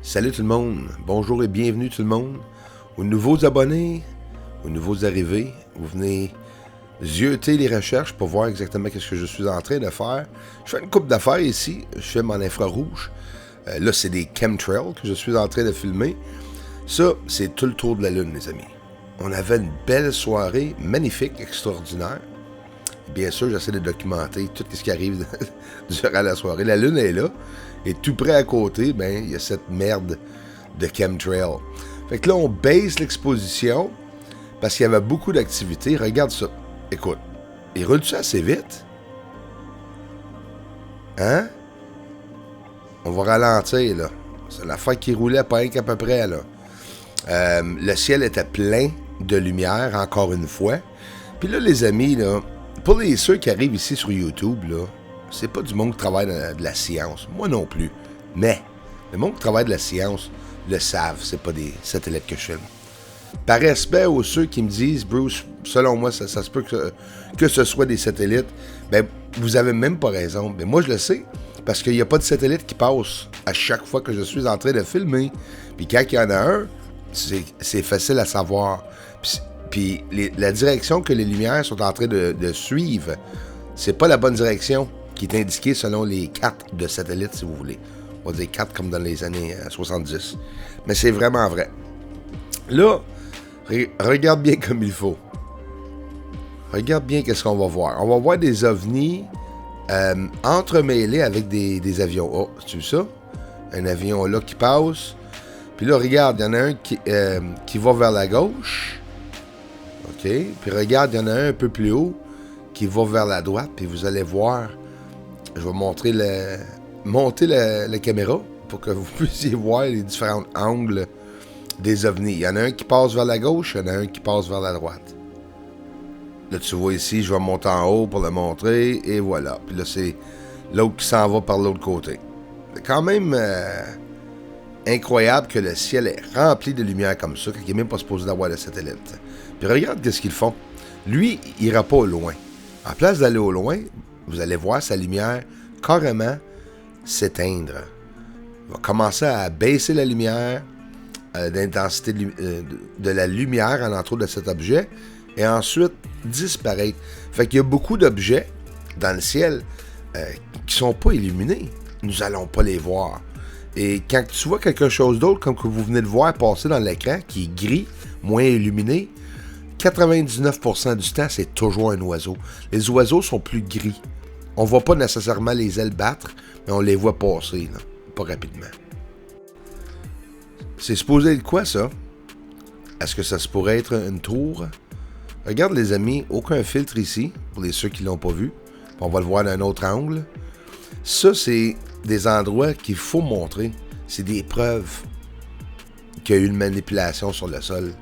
Salut tout le monde, bonjour et bienvenue tout le monde. Aux nouveaux abonnés, aux nouveaux arrivés, vous venez zioter les recherches pour voir exactement ce que je suis en train de faire. Je fais une coupe d'affaires ici, je filme en infrarouge. Là, c'est des chemtrails que je suis en train de filmer. Ça, c'est tout le tour de la Lune, les amis. On avait une belle soirée, magnifique, extraordinaire. Bien sûr, j'essaie de documenter tout ce qui arrive durant la soirée. La Lune est là. Et tout près à côté, ben, il y a cette merde de chemtrail. Fait que là, on baisse l'exposition parce qu'il y avait beaucoup d'activités. Regarde ça. Écoute, il roule ça assez vite? Hein? On va ralentir, là. C'est l'affaire qui roulait pas qu'à peu près, là. Le ciel était plein de lumière, encore une fois. Puis là, les amis, là, pour ceux qui arrivent ici sur YouTube, là, c'est pas du monde qui travaille de la science. Moi non plus. Mais, le monde qui travaille de la science le savent. C'est pas des satellites que je filme. Par respect aux ceux qui me disent, Bruce, selon moi, ça se peut que ce soit des satellites, ben, vous avez même pas raison. Mais moi, je le sais. Parce qu'il n'y a pas de satellite qui passe à chaque fois que je suis en train de filmer. Puis quand il y en a un, c'est facile à savoir. Puis la direction que les lumières sont en train de suivre, c'est pas la bonne direction qui est indiquée selon les cartes de satellites, si vous voulez. On va dire 4 comme dans les années 70. Mais c'est vraiment vrai. Là, regarde bien comme il faut. Regarde bien qu'est-ce qu'on va voir. On va voir des ovnis entremêlés avec des avions. Oh, tu ça? Un avion là qui passe. Puis là, regarde, il y en a un qui va vers la gauche. OK? Puis regarde, il y en a un peu plus haut qui va vers la droite. Puis vous allez voir, je vais monter la caméra pour que vous puissiez voir les différents angles des ovnis. Il y en a un qui passe vers la gauche, il y en a un qui passe vers la droite. Là, tu vois ici, je vais monter en haut pour le montrer, et voilà. Puis là, c'est l'autre qui s'en va par l'autre côté. C'est quand même incroyable que le ciel est rempli de lumière comme ça, qu'il n'est même pas supposé d'avoir de satellite. Puis regarde ce qu'ils font. Lui, il ira pas au loin. En place d'aller au loin, vous allez voir sa lumière carrément s'éteindre. Il va commencer à baisser la lumière, d'intensité de la lumière en entour de cet objet, et ensuite disparaître. Fait qu'il y a beaucoup d'objets dans le ciel qui sont pas illuminés. Nous allons pas les voir. Et quand tu vois quelque chose d'autre, comme que vous venez de voir passer dans l'écran, qui est gris, moins illuminé, 99% du temps, c'est toujours un oiseau. Les oiseaux sont plus gris. On voit pas nécessairement les ailes battre, mais on les voit passer, là, pas rapidement. C'est supposé être quoi, ça? Est-ce que ça se pourrait être une tour? Regarde, les amis, aucun filtre ici, pour ceux qui l'ont pas vu. On va le voir d'un autre angle. Ça, c'est des endroits qu'il faut montrer. C'est des preuves qu'il y a eu une manipulation sur le sol.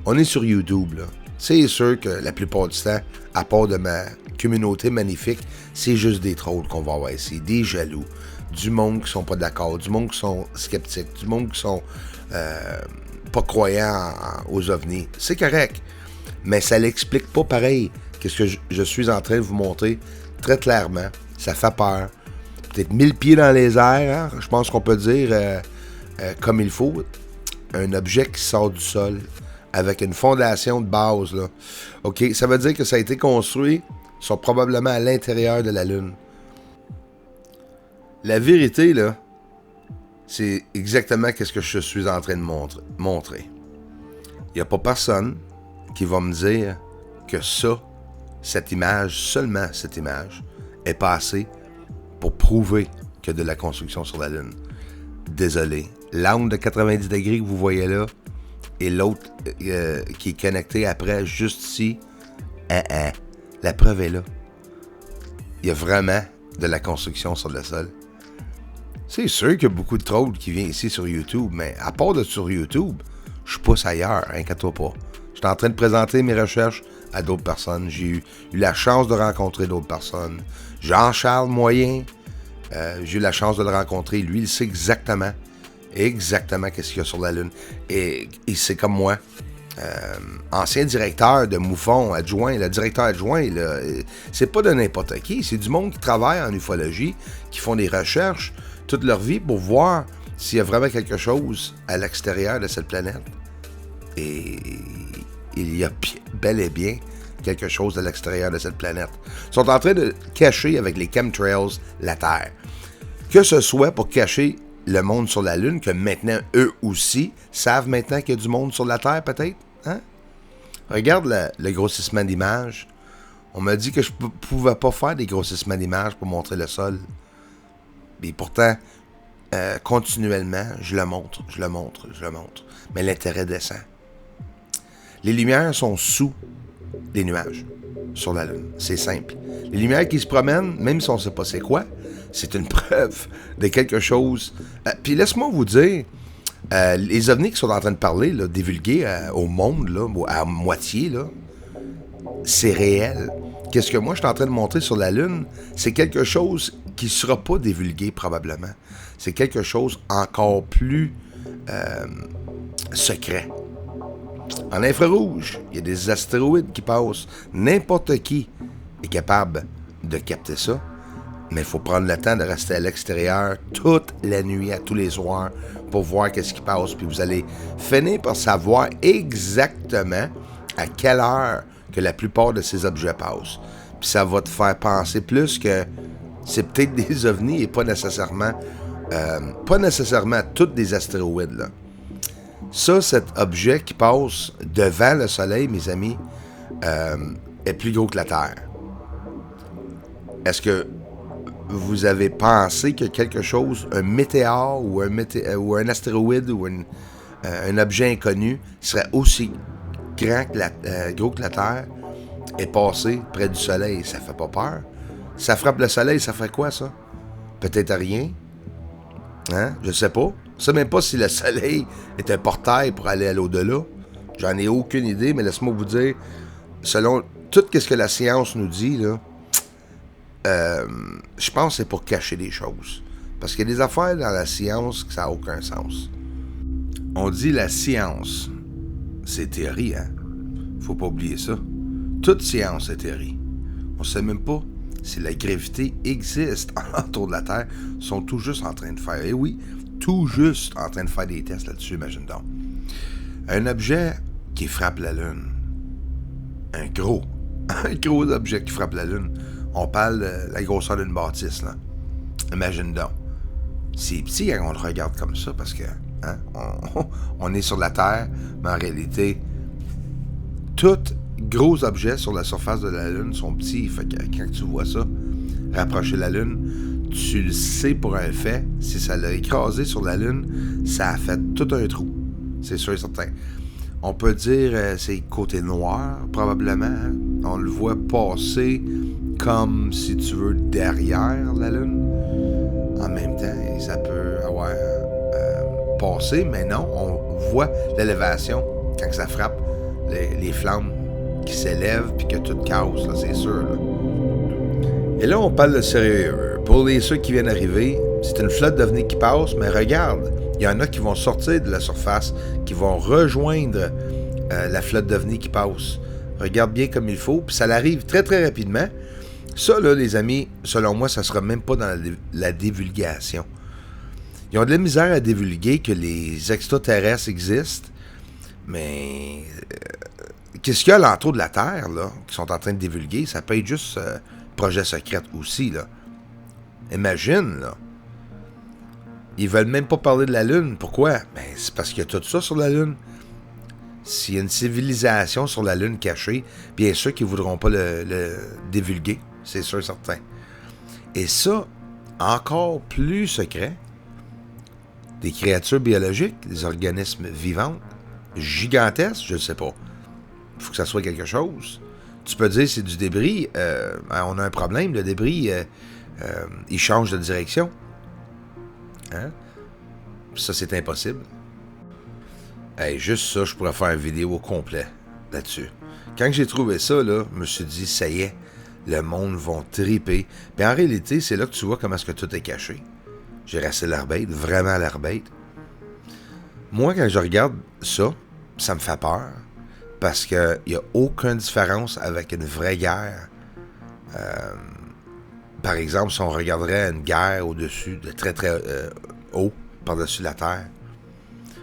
On est sur YouTube, là. C'est sûr que la plupart du temps, à part de ma communauté magnifique, c'est juste des trolls qu'on va avoir ici, des jaloux, du monde qui sont pas d'accord, du monde qui sont sceptiques, du monde qui sont pas croyants aux ovnis. C'est correct, mais ça l'explique pas pareil que ce que je suis en train de vous montrer très clairement. Ça fait peur. Peut-être 1000 pieds dans les airs, hein? Je pense qu'on peut dire comme il faut. Un objet qui sort du sol avec une fondation de base, là. OK, ça veut dire que ça a été construit probablement à l'intérieur de la Lune. La vérité, là, c'est exactement ce que je suis en train de montrer. Il n'y a pas personne qui va me dire que cette image, seulement cette image, est passée pour prouver qu'il y a de la construction sur la Lune. Désolé. L'angle de 90 degrés que vous voyez là, et l'autre qui est connecté après, juste ici, la preuve est là. Il y a vraiment de la construction sur le sol. C'est sûr qu'il y a beaucoup de trolls qui viennent ici sur YouTube, mais à part de sur YouTube, je pousse ailleurs, inquiète-toi pas. Je suis en train de présenter mes recherches à d'autres personnes. J'ai eu la chance de rencontrer d'autres personnes. Jean-Charles Moyen, j'ai eu la chance de le rencontrer. Lui, il sait exactement qu'est-ce qu'il y a sur la Lune. Et c'est comme moi. Ancien directeur de Moufon adjoint, le directeur adjoint, là, c'est pas de n'importe qui, c'est du monde qui travaille en ufologie, qui font des recherches toute leur vie pour voir s'il y a vraiment quelque chose à l'extérieur de cette planète, et il y a bel et bien quelque chose à l'extérieur de cette planète. Ils sont en train de cacher avec les chemtrails la Terre. Que ce soit pour cacher le monde sur la Lune, que maintenant, eux aussi, savent maintenant qu'il y a du monde sur la Terre, peut-être. Hein? Regarde le grossissement d'images. On m'a dit que je ne pouvais pas faire des grossissements d'images pour montrer le sol. Et pourtant, continuellement, je le montre. Mais l'intérêt descend. Les lumières sont sous les nuages sur la Lune. C'est simple. Les lumières qui se promènent, même si on ne sait pas c'est quoi, c'est une preuve de quelque chose. Puis laisse-moi vous dire, les ovnis qui sont en train de parler, là, divulguer au monde, là, à moitié, là, c'est réel. Qu'est-ce que moi je suis en train de montrer sur la Lune, c'est quelque chose qui ne sera pas divulgué probablement. C'est quelque chose encore plus secret. En infrarouge, il y a des astéroïdes qui passent. N'importe qui est capable de capter ça. Mais il faut prendre le temps de rester à l'extérieur toute la nuit, à tous les soirs, pour voir qu'est-ce qui passe. Puis vous allez finir par savoir exactement à quelle heure que la plupart de ces objets passent. Puis ça va te faire penser plus que c'est peut-être des ovnis et pas nécessairement tous des astéroïdes, là. Ça, cet objet qui passe devant le Soleil, mes amis, est plus gros que la Terre. Est-ce que vous avez pensé que quelque chose, un météore ou un astéroïde ou un objet inconnu serait aussi gros que la Terre est passé près du Soleil? Ça fait pas peur. Ça frappe le Soleil, ça fait quoi, ça? Peut-être rien. Hein? Je sais pas. Je sais même pas si le Soleil est un portail pour aller à l'au-delà. J'en ai aucune idée, mais laisse-moi vous dire, selon tout ce que la science nous dit, là, je pense que c'est pour cacher des choses. Parce qu'il y a des affaires dans la science que ça n'a aucun sens. On dit la science, c'est théorie, hein? Faut pas oublier ça. Toute science est théorie. On sait même pas si la gravité existe autour de la Terre. Ils sont tout juste en train de faire, et oui, tout juste en train de faire des tests là-dessus, imagine donc. Un objet qui frappe la Lune. Un gros objet qui frappe la Lune. On parle de la grosseur d'une bâtisse, là. Imagine donc. C'est petit quand on le regarde comme ça, parce que hein, on est sur la Terre, mais en réalité, tous gros objets sur la surface de la Lune sont petits. Fait que quand tu vois ça, rapprocher la Lune, tu le sais pour un fait, si ça l'a écrasé sur la Lune, ça a fait tout un trou. C'est sûr et certain. On peut dire c'est côté noir, probablement. Hein? On le voit passer comme, si tu veux, derrière la Lune. En même temps, ça peut avoir passé, mais non, on voit l'élévation quand ça frappe, les flammes qui s'élèvent puis que tout casse, là, c'est sûr. Là. Et là, on parle de sérieux. Pour ceux qui viennent d'arriver, c'est une flotte d'ovnis qui passe, mais regarde, il y en a qui vont sortir de la surface, qui vont rejoindre la flotte d'ovnis qui passe. Regarde bien comme il faut, puis ça arrive très très rapidement. Ça, là, les amis, selon moi, ça sera même pas dans la divulgation. Ils ont de la misère à divulguer que les extraterrestres existent, mais qu'est-ce qu'il y a alentour de la Terre, là, qui sont en train de divulguer? Ça peut être juste projet secret aussi, là. Imagine, là. Ils veulent même pas parler de la Lune. Pourquoi? Ben, c'est parce qu'il y a tout ça sur la Lune. S'il y a une civilisation sur la Lune cachée, bien sûr qu'ils voudront pas le divulguer. C'est sûr, certain. Et ça, encore plus secret, des créatures biologiques, des organismes vivants, gigantesques, je ne sais pas. Il faut que ça soit quelque chose. Tu peux dire c'est du débris. On a un problème. Le débris, il change de direction. Hein? Ça, c'est impossible. Hey, juste ça, je pourrais faire une vidéo au complet là-dessus. Quand j'ai trouvé ça, là, je me suis dit, ça y est, le monde va triper. Puis en réalité, c'est là que tu vois comment est-ce que tout est caché. J'ai resté l'air bête, vraiment l'air bête. Moi, quand je regarde ça, ça me fait peur. Parce qu'il n'y a aucune différence avec une vraie guerre. Par exemple, si on regarderait une guerre au-dessus, de très très haut, par-dessus la Terre.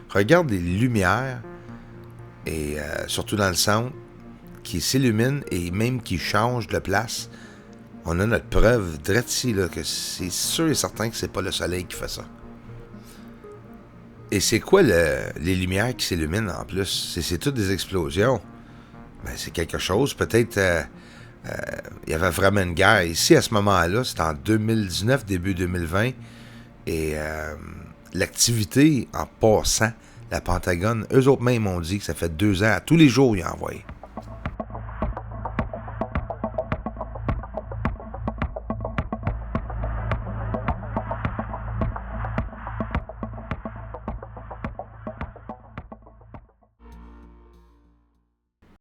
Regarde les lumières, et surtout dans le centre, qui s'illuminent et même qui changent de place. On a notre preuve direct ici, là, que c'est sûr et certain que c'est pas le soleil qui fait ça. Et c'est quoi les lumières qui s'illuminent en plus? C'est toutes des explosions. Ben, c'est quelque chose, peut-être... il y avait vraiment une guerre. Ici, à ce moment-là, c'était en 2019, début 2020, et l'activité en passant, la Pentagone, eux autres même m'ont dit que ça fait 2 ans, à tous les jours, ils ont envoyé.